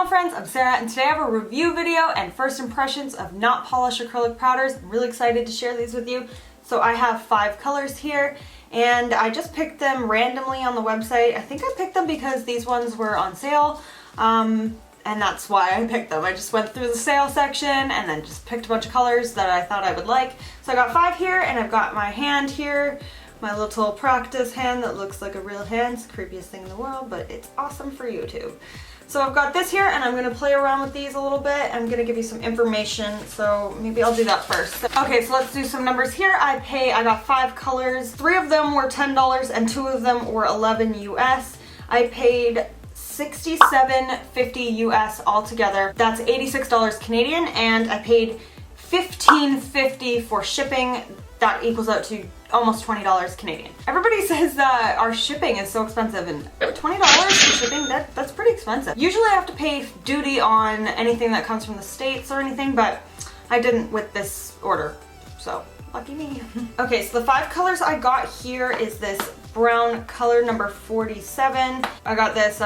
nail friends, I'm Sarah, and today I have a review video and first impressions of not polished acrylic powders. I'm really excited to share these with you. So I have 5 colors here, and I just picked them randomly on the website. I think I picked them because these ones were on sale, and that's why I picked them. I just went through the sale section and then just picked a bunch of colors that I thought I would like. So I got 5 here, and I've got my hand here. My little practice hand that looks like a real hand. It's the creepiest thing in the world, but it's awesome for YouTube. So I've got this here, and I'm going to play around with these a little bit. I'm going to give you some information, so maybe I'll do that first. Okay, so let's do some numbers here. I got 5 colors. 3 of them were $10 and 2 of them were $11 US. I paid $67.50 US altogether. That's $86 Canadian, and I paid $15.50 for shipping. That equals out to almost $20 Canadian. Everybody says that our shipping is so expensive, and $20 for shipping, that's pretty expensive. Usually I have to pay duty on anything that comes from the States or anything, but I didn't with this order, so lucky me. Okay, so the 5 colors I got here is this brown color, number 47. I got this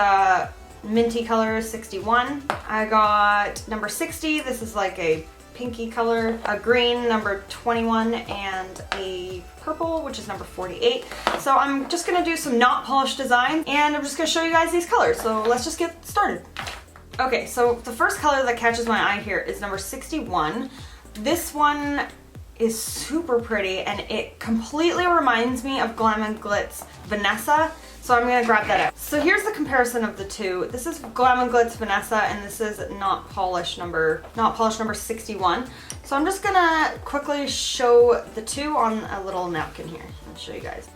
minty color, 61. I got number 60. This is like a pinky color, a green, number 21, and a purple, which is number 48. So I'm just gonna do some not polished design, and I'm just gonna show you guys these colors. So let's just get started. Okay, so the first color that catches my eye here is number 61. This one is super pretty, and it completely reminds me of Glam & Glitz Vanessa. So I'm gonna grab that out. So here's the comparison of the two. This is Glam & Glitz Vanessa, and this is not polished number 61. So I'm just gonna quickly show the two on a little napkin here. I'll show you guys.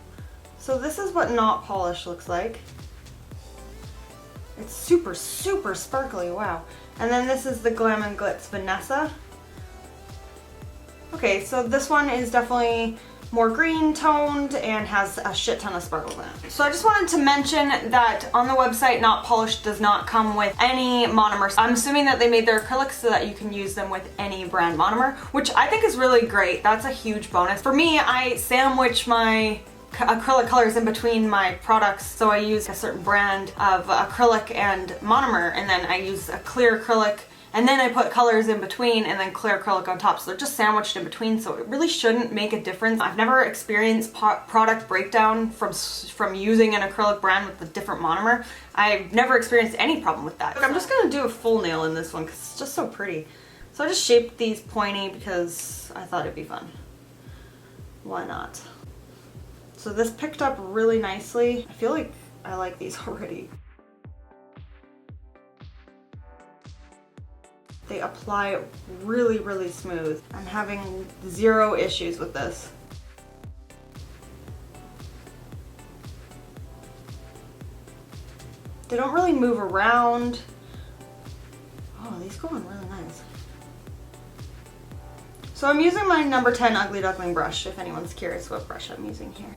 So this is what not polished looks like. It's super, super sparkly, wow. And then this is the Glam & Glitz Vanessa. Okay, so this one is definitely more green toned and has a shit ton of sparkles in it. So I just wanted to mention that on the website, Not Polished does not come with any monomers. I'm assuming that they made their acrylics so that you can use them with any brand monomer, which I think is really great. That's a huge bonus. For me, I sandwich my acrylic colors in between my products, so I use a certain brand of acrylic and monomer, and then I use a clear acrylic, and then I put colors in between and then clear acrylic on top. So they're just sandwiched in between, so it really shouldn't make a difference. I've never experienced product breakdown from using an acrylic brand with a different monomer. I've never experienced any problem with that. I'm just gonna do a full nail in this one because it's just so pretty. So I just shaped these pointy because I thought it'd be fun. Why not? So this picked up really nicely. I feel like I like these already. They apply really, really smooth. I'm having 0 issues with this. They don't really move around. Oh, these go on really nice. So I'm using my number 10 Ugly Duckling brush, if anyone's curious what brush I'm using here.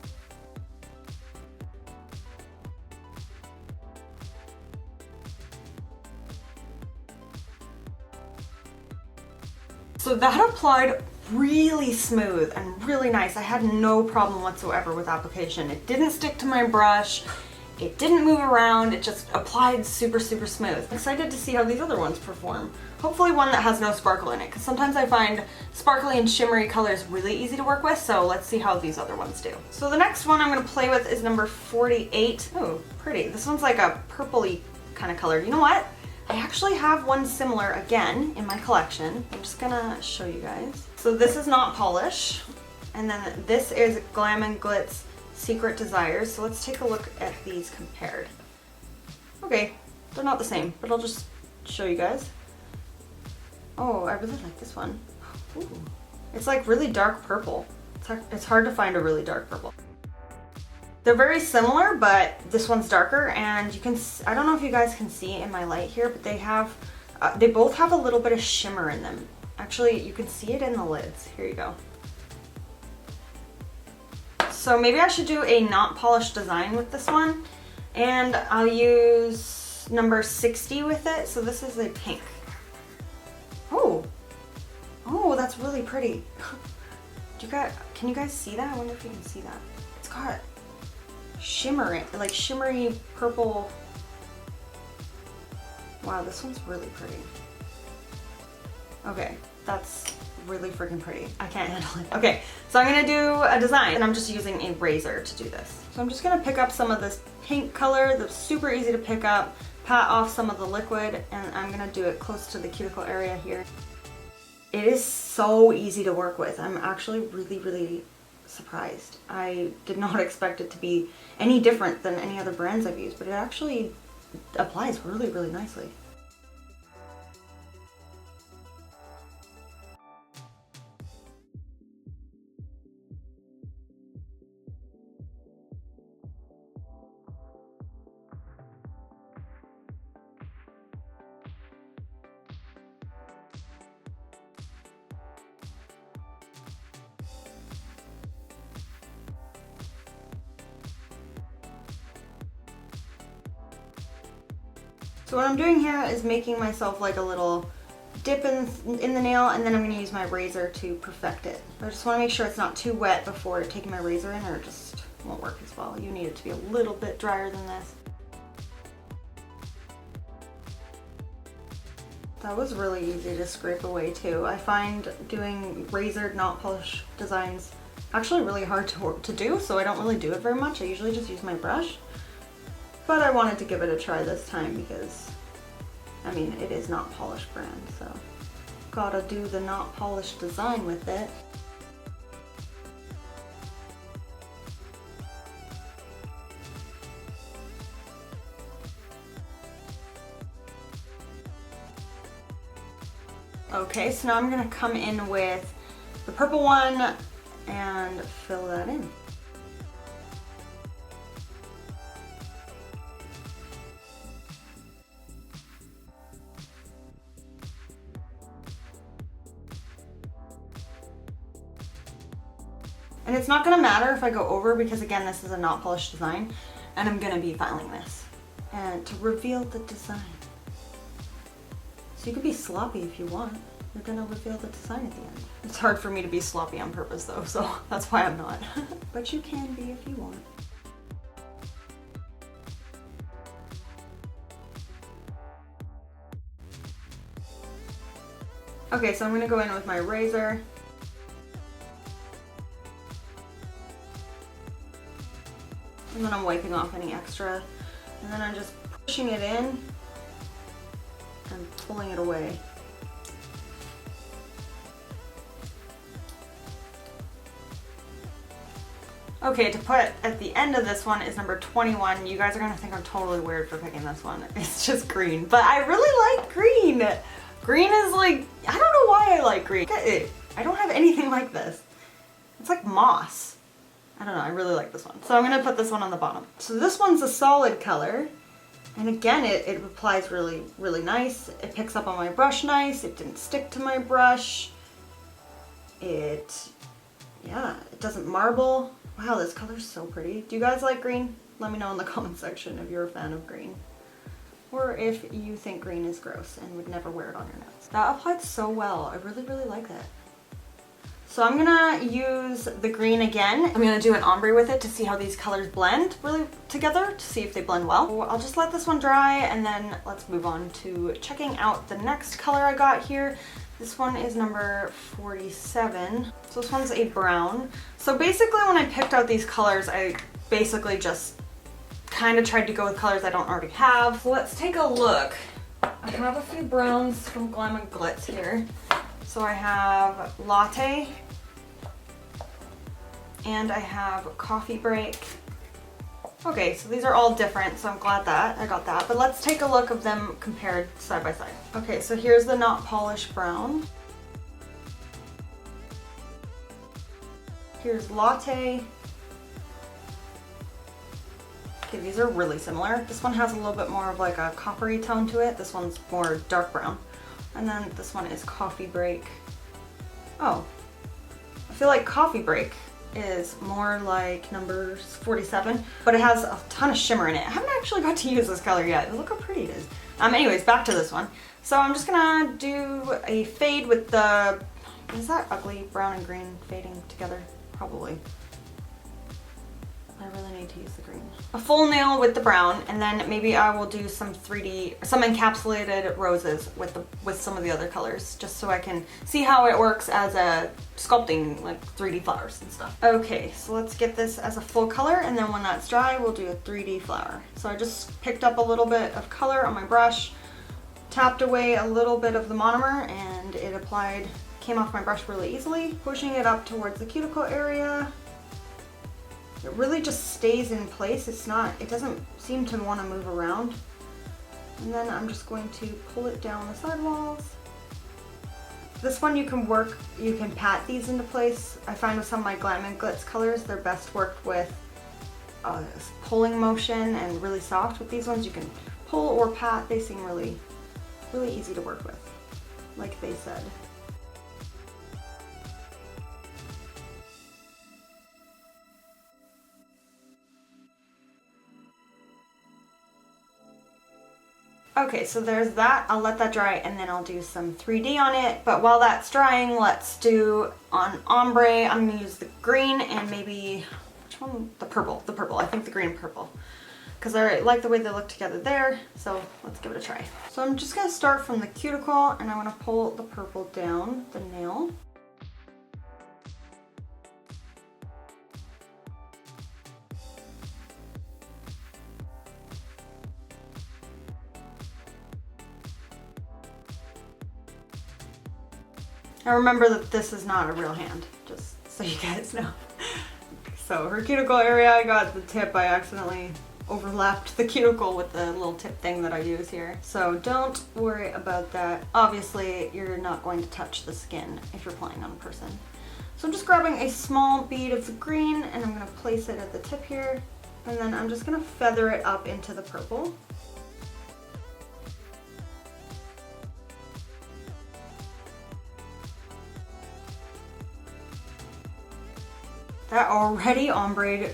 So that applied really smooth and really nice. I had no problem whatsoever with application. It didn't stick to my brush. It didn't move around. It just applied super, super smooth. I'm excited to see how these other ones perform. Hopefully one that has no sparkle in it, because sometimes I find sparkly and shimmery colors really easy to work with, so let's see how these other ones do. So the next one I'm gonna play with is number 48. Oh, pretty. This one's like a purpley kind of color. You know what? I actually have one similar again in my collection. I'm just gonna show you guys. So this is not polish, and then this is Glam & Glitz Secret Desires. So let's take a look at these compared. Okay, they're not the same, but I'll just show you guys. Oh, I really like this one. Ooh. It's like really dark purple. It's hard to find a really dark purple. They're very similar, but this one's darker, and you can, I don't know if you guys can see in my light here, but they both have a little bit of shimmer in them. Actually, you can see it in the lids. Here you go. So maybe I should do a not polished design with this one, and I'll use number 60 with it. So this is a pink. Oh, that's really pretty. Can you guys see that? I wonder if you can see that. It's got shimmer, like shimmery purple Wow, this one's really pretty. Okay, that's really freaking pretty. I can't handle it. Okay, so I'm gonna do a design and I'm just using a razor to do this. So I'm just gonna pick up some of this pink color that's super easy to pick up, pat off some of the liquid, and I'm gonna do it close to the cuticle area here. It is so easy to work with. I'm actually really, really surprised. I did not expect it to be any different than any other brands I've used, but it actually applies really, really nicely. So what I'm doing here is making myself like a little dip in the nail, and then I'm going to use my razor to perfect it. I just want to make sure it's not too wet before taking my razor in, or it just won't work as well. You need it to be a little bit drier than this. That was really easy to scrape away too. I find doing razored not polish designs actually really hard to do, so I don't really do it very much. I usually just use my brush. But I wanted to give it a try this time because, I mean, it is Not Polish brand, so gotta do the not polished design with it. Okay, so now I'm gonna come in with the purple one and fill that in. And it's not gonna matter if I go over, because again, this is a not polished design and I'm gonna be filing this and to reveal the design. So you could be sloppy if you want. You're gonna reveal the design at the end. It's hard for me to be sloppy on purpose though, so that's why I'm not. But you can be if you want. Okay, so I'm gonna go in with my razor. And then I'm wiping off any extra. And then I'm just pushing it in and pulling it away. Okay, to put at the end of this one is number 21. You guys are gonna think I'm totally weird for picking this one. It's just green, but I really like green. Green is like, I don't know why I like green. I don't have anything like this. It's like moss. I don't know, I really like this one. So I'm gonna put this one on the bottom. So this one's a solid color. And again, it applies really, really nice. It picks up on my brush nice. It didn't stick to my brush. Yeah, it doesn't marble. Wow, this color's so pretty. Do you guys like green? Let me know in the comment section if you're a fan of green. Or if you think green is gross and would never wear it on your nails. That applied so well. I really, really like that. So I'm gonna use the green again. I'm gonna do an ombre with it to see how these colors blend really together, to see if they blend well. So I'll just let this one dry and then let's move on to checking out the next color I got here. This one is number 47. So this one's a brown. So basically when I picked out these colors, I basically just kind of tried to go with colors I don't already have. So let's take a look. I have a few browns from Glam and Glitz here. So I have Latte, and I have Coffee Break. Okay, so these are all different, so I'm glad that I got that. But let's take a look of them compared side by side. Okay, so here's the Not Polished Brown. Here's Latte. Okay, these are really similar. This one has a little bit more of like a coppery tone to it. This one's more dark brown. And then this one is Coffee Break. Oh, I feel like Coffee Break is more like number 47, but it has a ton of shimmer in it. I haven't actually got to use this color yet. Look how pretty it is. Anyways, back to this one. So I'm just gonna do a fade with the, is that ugly brown and green fading together? Probably. I really need to use the green. A full nail with the brown, and then maybe I will do some some encapsulated roses with some of the other colors, just so I can see how it works as a sculpting, like 3D flowers and stuff. Okay, so let's get this as a full color, and then when that's dry, we'll do a 3D flower. So I just picked up a little bit of color on my brush, tapped away a little bit of the monomer, and it came off my brush really easily, pushing it up towards the cuticle area. It really just stays in place. It doesn't seem to want to move around. And then I'm just going to pull it down the side walls. This one you can pat these into place. I find with some of my Glam and Glitz colors, they're best worked with pulling motion and really soft. With these ones you can pull or pat. They seem really, really easy to work with, like they said. Okay, so there's that. I'll let that dry and then I'll do some 3D on it. But while that's drying, let's do on ombre. I'm gonna use the green and maybe, which one? The purple. The purple. I think the green and purple. Because I like the way they look together there. So let's give it a try. So I'm just gonna start from the cuticle and I'm gonna pull the purple down the nail. Now remember that this is not a real hand, just so you guys know. So her cuticle area, I got the tip, I accidentally overlapped the cuticle with the little tip thing that I use here. So don't worry about that. Obviously, you're not going to touch the skin if you're playing on a person. So I'm just grabbing a small bead of the green and I'm gonna place it at the tip here. And then I'm just gonna feather it up into the purple. That already ombre'd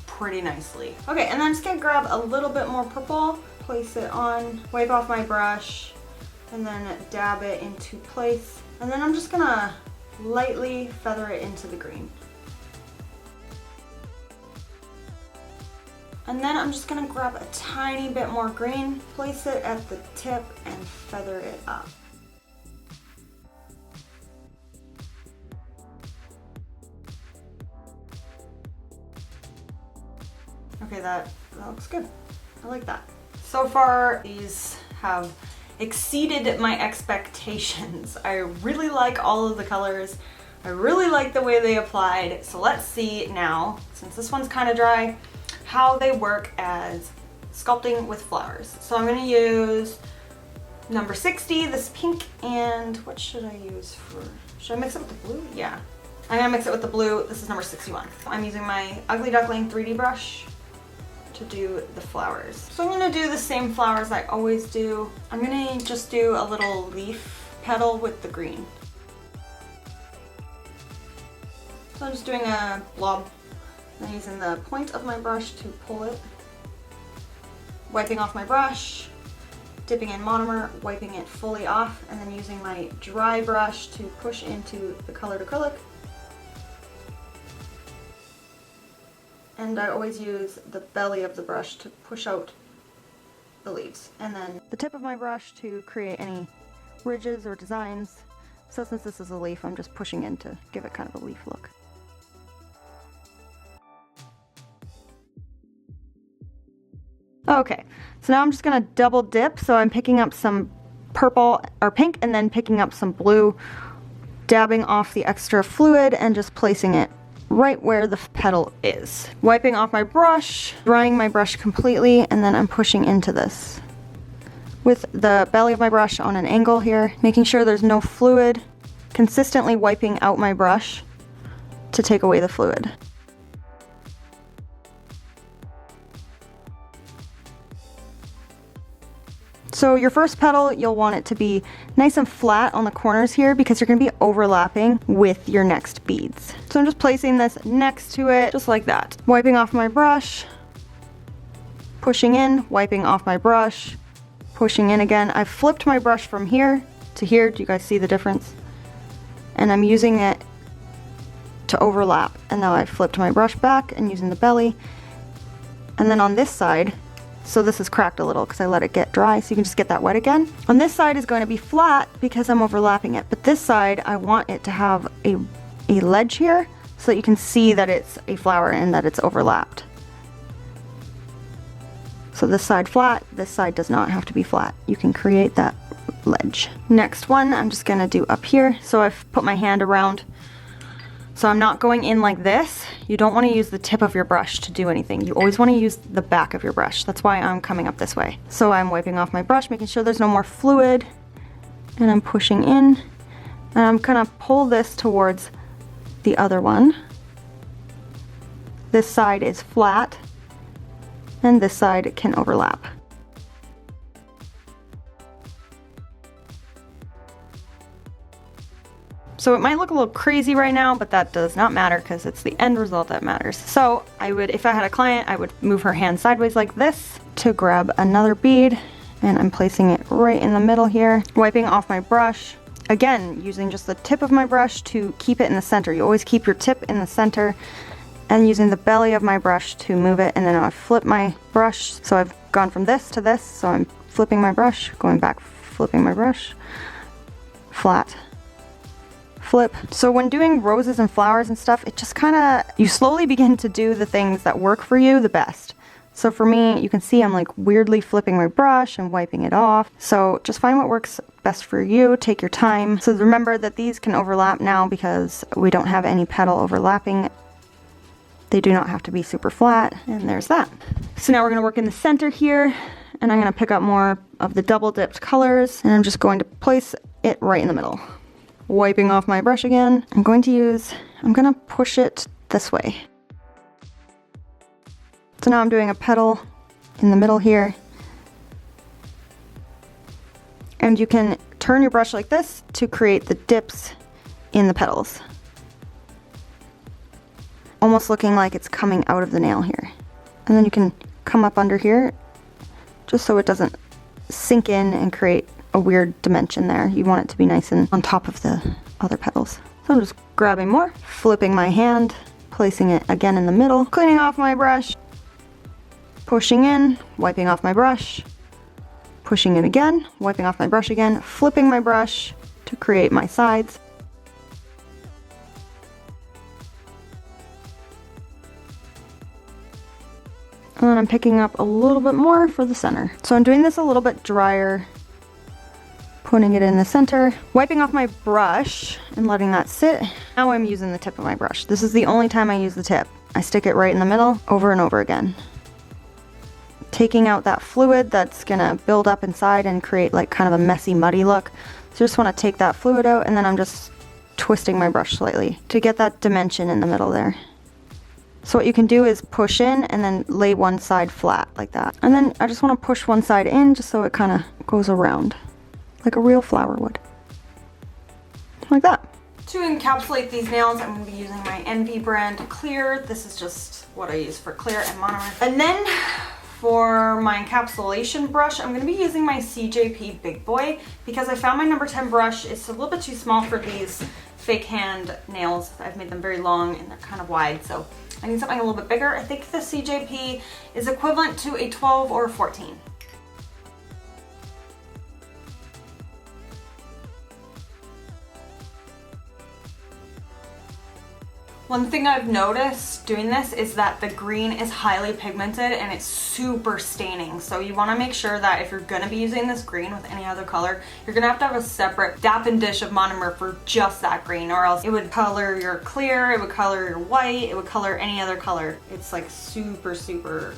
pretty nicely. Okay, and then I'm just gonna grab a little bit more purple, place it on, wipe off my brush, and then dab it into place. And then I'm just gonna lightly feather it into the green. And then I'm just gonna grab a tiny bit more green, place it at the tip, and feather it up. Okay, that looks good. I like that. So far, these have exceeded my expectations. I really like all of the colors. I really like the way they applied. So let's see now, since this one's kind of dry, how they work as sculpting with flowers. So I'm gonna use number 60, this pink, and what should I use for, should I mix it with the blue? Yeah. I'm gonna mix it with the blue. This is number 61. I'm using my Ugly Duckling 3D brush to do the flowers. So I'm gonna do the same flowers I always do. I'm gonna just do a little leaf petal with the green. So I'm just doing a blob, and using the point of my brush to pull it. Wiping off my brush, dipping in monomer, wiping it fully off, and then using my dry brush to push into the colored acrylic. And I always use the belly of the brush to push out the leaves. And then the tip of my brush to create any ridges or designs. So since this is a leaf, I'm just pushing in to give it kind of a leaf look. Okay, so now I'm just gonna double dip. So I'm picking up some purple or pink and then picking up some blue, dabbing off the extra fluid and just placing it right where the petal is. Wiping off my brush, drying my brush completely, and then I'm pushing into this with the belly of my brush on an angle here, making sure there's no fluid, consistently wiping out my brush to take away the fluid. So your first petal, you'll want it to be nice and flat on the corners here because you're going to be overlapping with your next beads. So I'm just placing this next to it, just like that. Wiping off my brush, pushing in, wiping off my brush, pushing in again. I've flipped my brush from here to here. Do you guys see the difference? And I'm using it to overlap. And now I flipped my brush back and using the belly. And then on this side, so this is cracked a little because I let it get dry, so you can just get that wet again. On this side is going to be flat because I'm overlapping it, but this side I want it to have a ledge here so that you can see that it's a flower and that it's overlapped. So this side flat, this side does not have to be flat. You can create that ledge. Next one I'm just gonna do up here. So I've put my hand around. So I'm not going in like this. You don't want to use the tip of your brush to do anything. You always want to use the back of your brush. That's why I'm coming up this way. So I'm wiping off my brush, making sure there's no more fluid, and I'm pushing in, and I'm gonna pull this towards the other one. This side is flat, and this side can overlap. So it might look a little crazy right now, but that does not matter because it's the end result that matters. So I would, if I had a client, I would move her hand sideways like this to grab another bead, and I'm placing it right in the middle here, wiping off my brush. Again, using just the tip of my brush to keep it in the center. You always keep your tip in the center, and using the belly of my brush to move it, and then I flip my brush. So I've gone from this to this, so I'm flipping my brush, going back, flipping my brush, flat, flip. So when doing roses and flowers and stuff, it just kind of, you slowly begin to do the things that work for you the best. So for me, you can see I'm like weirdly flipping my brush and wiping it off. So just find what works best for you, take your time. So remember that these can overlap now because we don't have any petal overlapping. They do not have to be super flat, and there's that. So now we're gonna work in the center here, and I'm gonna pick up more of the double dipped colors, and I'm just going to place it right in the middle. Wiping off my brush again. I'm gonna push it this way. So now I'm doing a petal in the middle here. And you can turn your brush like this to create the dips in the petals. Almost looking like it's coming out of the nail here. And then you can come up under here just so it doesn't sink in and create a weird dimension there. You want it to be nice and on top of the other petals. So I'm just grabbing more, flipping my hand, placing it again in the middle, cleaning off my brush, pushing in, wiping off my brush, pushing in again, wiping off my brush again, flipping my brush to create my sides. And then I'm picking up a little bit more for the center. So I'm doing this a little bit drier, putting it in the center, wiping off my brush and letting that sit. Now I'm using the tip of my brush. This is the only time I use the tip. I stick it right in the middle over and over again. Taking out that fluid that's gonna build up inside and create like kind of a messy, muddy look. So just wanna take that fluid out, and then I'm just twisting my brush slightly to get that dimension in the middle there. So what you can do is push in and then lay one side flat like that. And then I just wanna push one side in just so it kinda goes around, like a real flower would. Like that. To encapsulate these nails, I'm going to be using my NV brand clear. This is just what I use for clear and monomer. And then for my encapsulation brush, I'm going to be using my CJP Big Boy because I found my number 10 brush is a little bit too small for these fake hand nails. I've made them very long and they're kind of wide, so I need something a little bit bigger. I think the CJP is equivalent to a 12 or a 14. One thing I've noticed doing this is that the green is highly pigmented and it's super staining. So you want to make sure that if you're going to be using this green with any other color, you're going to have a separate dab and dish of monomer for just that green, or else it would color your clear, it would color your white, it would color any other color. It's like super, super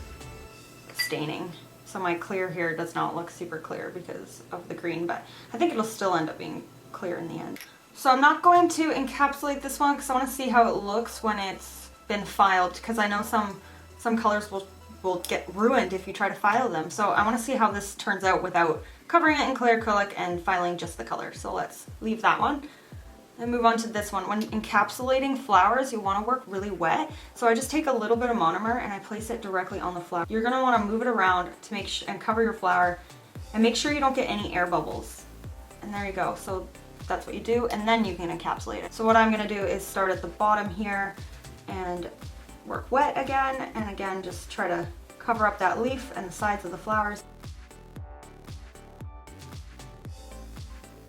staining. So my clear here does not look super clear because of the green, but I think it'll still end up being clear in the end. So I'm not going to encapsulate this one because I want to see how it looks when it's been filed, because I know some colors will get ruined if you try to file them. So I want to see how this turns out without covering it in clear acrylic and filing just the color. So let's leave that one and move on to this one. When encapsulating flowers, you want to work really wet. So I just take a little bit of monomer and I place it directly on the flower. You're going to want to move it around to make and cover your flower and make sure you don't get any air bubbles. And there you go. So that's what you do, and then you can encapsulate it. So what I'm gonna do is start at the bottom here and work wet again, and again just try to cover up that leaf and the sides of the flowers.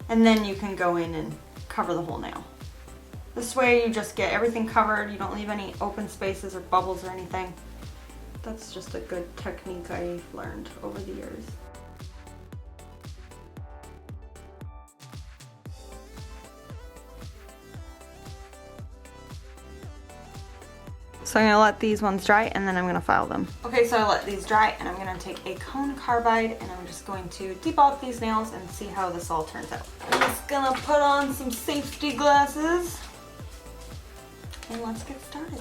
And then you can go in and cover the whole nail. This way you just get everything covered, you don't leave any open spaces or bubbles or anything. That's just a good technique I've learned over the years. So I'm gonna let these ones dry and then I'm gonna file them. Okay, so I let these dry and I'm gonna take a cone carbide and I'm just going to debulk these nails and see how this all turns out. I'm just gonna put on some safety glasses and let's get started.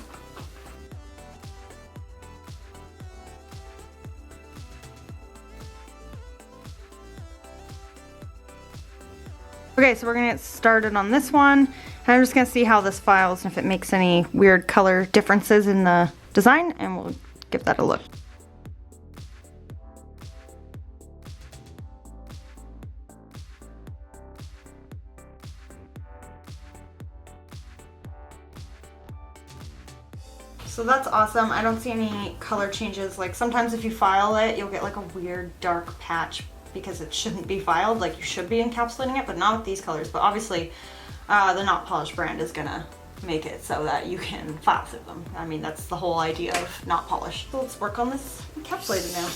Okay, so we're gonna get started on this one. And I'm just gonna see how this files and if it makes any weird color differences in the design, and we'll give that a look. So that's awesome. I don't see any color changes. Like sometimes if you file it, you'll get like a weird dark patch because it shouldn't be filed, like you should be encapsulating it, but not with these colors. But obviously the Not Polish brand is gonna make it so that you can file through them. I mean, that's the whole idea of Not Polish. So let's work on this encapsulated now.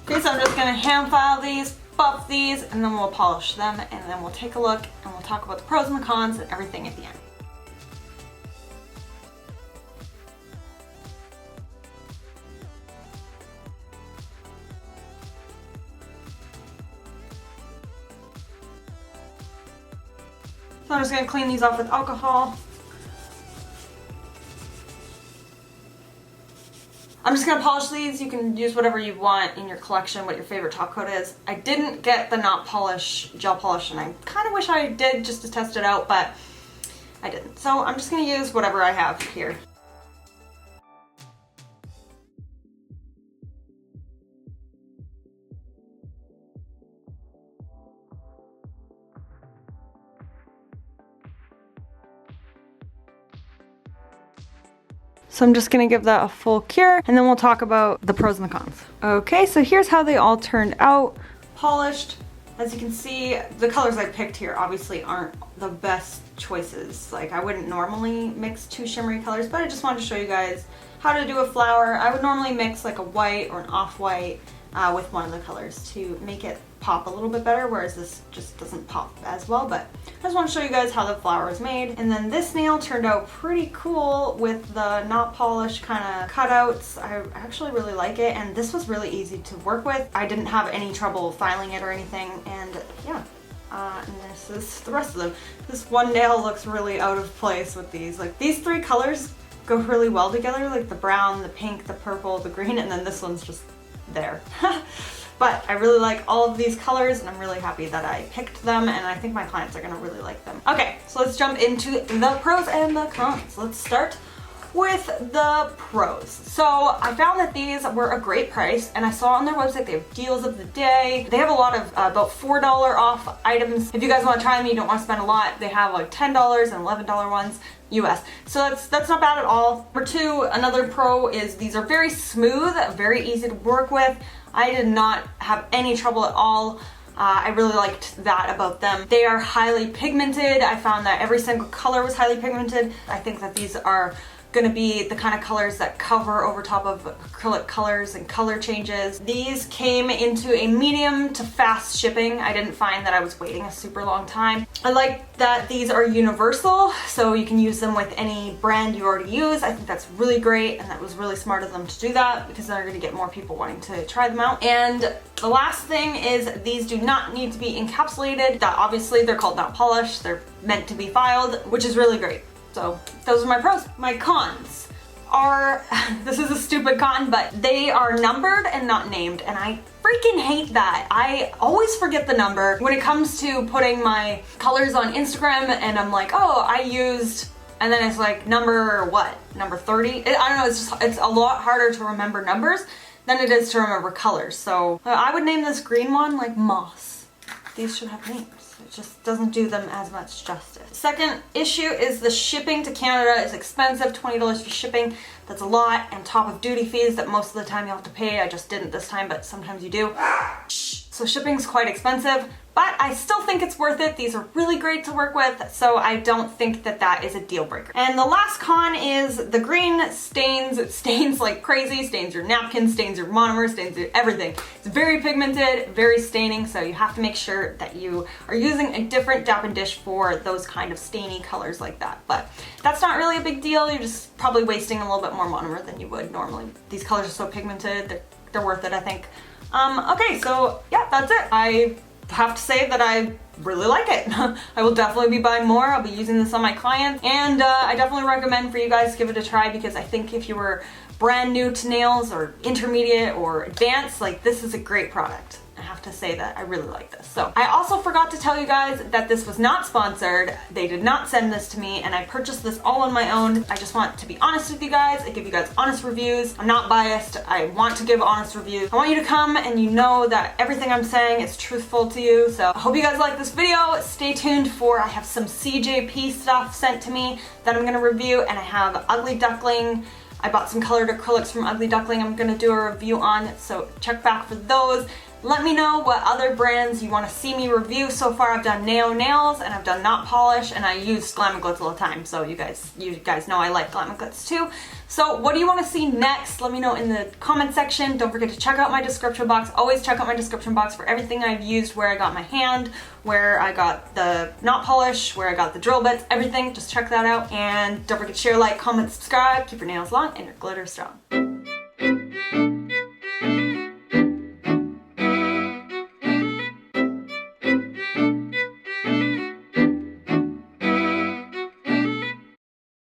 Okay, so I'm just gonna hand file these, buff these, and then we'll polish them, and then we'll take a look and we'll talk about the pros and the cons and everything at the end. So I'm just gonna clean these off with alcohol. I'm just gonna polish these. You can use whatever you want in your collection, what your favorite top coat is. I didn't get the Not Polish gel polish, and I kind of wish I did just to test it out, but I didn't. So I'm just gonna use whatever I have here. So I'm just gonna give that a full cure and then we'll talk about the pros and the cons. Okay, so here's how they all turned out. Polished. As you can see, the colors I picked here obviously aren't the best choices. Like I wouldn't normally mix two shimmery colors, but I just wanted to show you guys how to do a flower. I would normally mix like a white or an off-white with one of the colors to make it pop a little bit better, whereas this just doesn't pop as well. But I just want to show you guys how the flower is made. And then this nail turned out pretty cool with the Not Polish kind of cutouts. I actually really like it, and this was really easy to work with. I didn't have any trouble filing it or anything, and yeah. And this is the rest of them. This one nail looks really out of place with these. Like these three colors go really well together, like the brown, the pink, the purple, the green, and then this one's just there. But I really like all of these colors and I'm really happy that I picked them, and I think my clients are gonna really like them. Okay, so let's jump into the pros and the cons. Let's start with the pros. So I found that these were a great price, and I saw on their website they have deals of the day. They have a lot of about $4 off items. If you guys want to try them, you don't want to spend a lot, they have like $10 and $11 ones US. So that's not bad at all. Number two, another pro is these are very smooth, very easy to work with. I did not have any trouble at all. I really liked that about them. They are highly pigmented. I found that every single color was highly pigmented. I think that these are gonna be the kind of colors that cover over top of acrylic colors and color changes. These came into a medium to fast shipping. I didn't find that I was waiting a super long time. I like that these are universal, so you can use them with any brand you already use. I think that's really great, and that was really smart of them to do that, because then they're gonna get more people wanting to try them out. And the last thing is these do not need to be encapsulated. That obviously they're called Not Polish. They're meant to be filed, which is really great. So those are my pros. My cons are, this is a stupid con, but they are numbered and not named, and I freaking hate that. I always forget the number when it comes to putting my colors on Instagram, and I'm like, oh, I used, and then it's like number what? Number 30? I don't know, it's a lot harder to remember numbers. than it is to remember colors. So I would name this green one like moss. These should have names. It just doesn't do them as much justice. Second issue is the shipping to Canada is expensive, $20 for shipping. That's a lot, and top of duty fees that most of the time you have to pay. I just didn't this time, but sometimes you do. So shipping's quite expensive, but I still think it's worth it. These are really great to work with, so I don't think that that is a deal breaker. And the last con is the green stains. It stains like crazy, stains your napkins, stains your monomer, stains your everything. It's very pigmented, very staining, so you have to make sure that you are using a different dap and dish for those kind of stainy colors like that. But that's not really a big deal. You're just probably wasting a little bit more monomer than you would normally. These colors are so pigmented, they're worth it, I think. Okay, so yeah, that's it. I have to say that I really like it. I will definitely be buying more. I'll be using this on my clients, and I definitely recommend for you guys to give it a try, because I think if you were brand new to nails or intermediate or advanced, like, this is a great product. I have to say that I really like this. So I also forgot to tell you guys that this was not sponsored. They did not send this to me, and I purchased this all on my own. I just want to be honest with you guys. I give you guys honest reviews. I'm not biased. I want to give honest reviews. I want you to come and you know that everything I'm saying is truthful to you. So I hope you guys like this video. Stay tuned for, I have some CJP stuff sent to me that I'm gonna review, and I have Ugly Duckling. I bought some colored acrylics from Ugly Duckling I'm gonna do a review on, so check back for those. Let me know what other brands you want to see me review. So far I've done nails and I've done Not Polish, and I use Glam and Glitz all the time, so you guys know I like Glam and Glitz too. So what do you want to see next? Let me know in the comment section. Don't forget to check out my description box. Always check out my description box for everything I've used, where I got my hand, where I got the Not Polish, where I got the drill bits, everything. Just check that out. And don't forget to share, like, comment, subscribe. Keep your nails long and your glitter strong.